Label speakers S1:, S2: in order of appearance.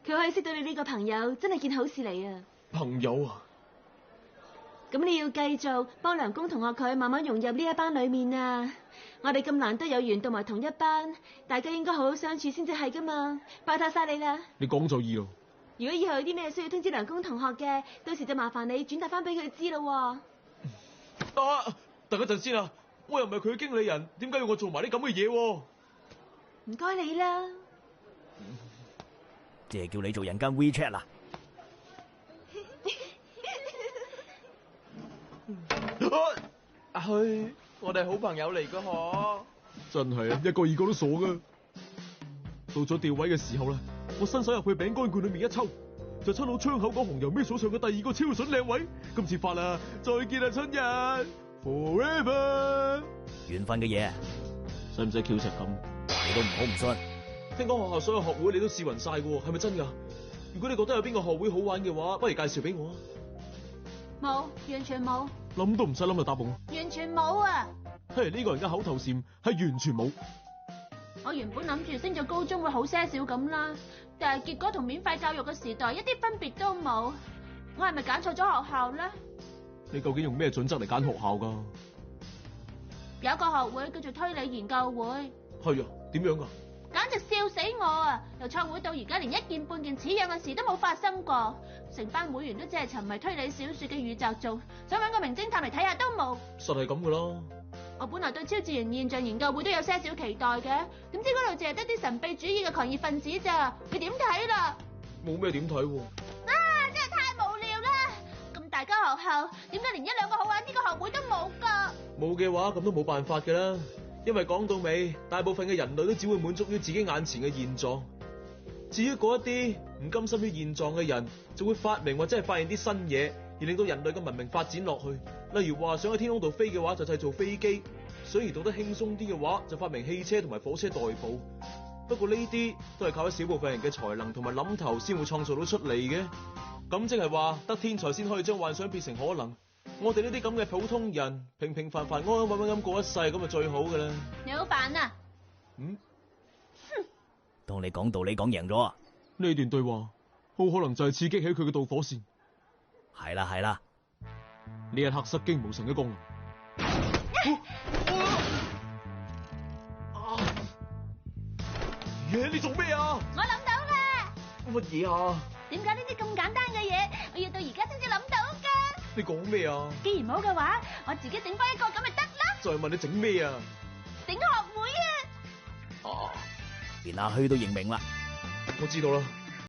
S1: 佢可以識到你呢個朋友，真係件好事嚟啊！
S2: 朋友啊？
S1: 咁你要繼續幫梁公同學佢慢慢融入呢一班裏面啊！我哋咁難得有緣讀埋同一班，大家應該好好相處先至係噶嘛！拜託晒你啦！
S2: 你講就易咯。
S1: 如果以後有啲咩需要通知梁公同學嘅，到時就麻煩你轉達翻俾佢知咯。
S2: 等一陣先啊！我又唔係佢嘅經理人，點解要我做埋啲咁嘅嘢？
S1: 唔該你啦。
S3: 即係叫你做人間 WeChat 啦。
S4: 去，我哋好朋友嚟噶嗬。
S2: 真係啊，一個二個都傻噶。到咗調位嘅時候啦，我伸手入去餅乾罐裏面一抽，就抽到窗口嗰紅油咩所上嘅第二個超筍靚位。今次發啦，再見啦春日 ，forever。
S3: 緣分嘅嘢，
S2: 使唔使翹石咁？
S3: 你都唔好唔信。
S2: 聽講學校所有學會你都試勻晒嘅，係咪真噶？如果你覺得有邊個學會好玩嘅話，不如介紹俾我啊。
S1: 冇，完全冇。
S2: 諗都唔使諗就答我。
S1: 完全冇啊！
S2: 嘿，呢個人嘅口頭禪係完全冇。
S1: 我原本諗住升咗高中會好些少咁啦，但係結果同免費教育嘅時代一啲分別都冇。我係咪揀錯咗學校咧？
S2: 你究竟用咩準則嚟揀學校噶？
S1: 有一個學會叫做推理研究會。
S2: 係啊，點樣噶？
S1: 簡直笑死我啊！由創會到而家，連一件半件似樣嘅事都冇發生過。成班會員都只係沉迷推理小說嘅宇宙做，想搵個名偵探嚟睇下都冇。
S2: 實係咁噶啦。
S1: 我本來對超自然現象研究會都有些少期待嘅，點知嗰度淨係得啲神秘主義嘅狂熱分子咋？你點睇啦？
S2: 冇咩點睇喎。
S1: 真係太無聊啦！咁大間學校，點解連一兩個好玩呢個學會都冇噶？
S2: 冇嘅話，咁都冇辦法噶啦。因為講到尾，大部分嘅人類都只會滿足於自己眼前嘅現狀。至於嗰一啲唔甘心於現狀嘅人，就會發明或者係發現啲新嘢，而令到人類嘅文明發展落去。例如話想喺天空度飛嘅話，就製造飛機；想而讀得輕鬆啲嘅話，就發明汽車同埋火車代步。不過呢啲都係靠一小部分人嘅才能同埋諗頭先會創造到出嚟嘅。咁即係話，得天才先可以將幻想變成可能。我哋呢啲咁嘅普通人，平平凡凡、安安穩穩咁過一世，咁就最好噶啦。
S1: 你好煩啊！
S3: 當你講道理講贏咗啊！
S2: 呢段對話好可能就係刺激起佢嘅導火線。
S3: 係啦係啦，
S2: 呢一刻失驚無神嘅功能。你做咩啊？
S1: 我諗到啦！
S2: 乜嘢啊？
S1: 點解呢啲咁簡單嘅嘢，我要到而家先至諗到噶？
S2: 你講咩啊？
S1: 既然冇嘅話，我自己整翻一個咁咪得啦。
S2: 再問你整咩啊？
S1: 整學會啊！
S3: 連阿虛都認命啦。
S2: 我知道啦。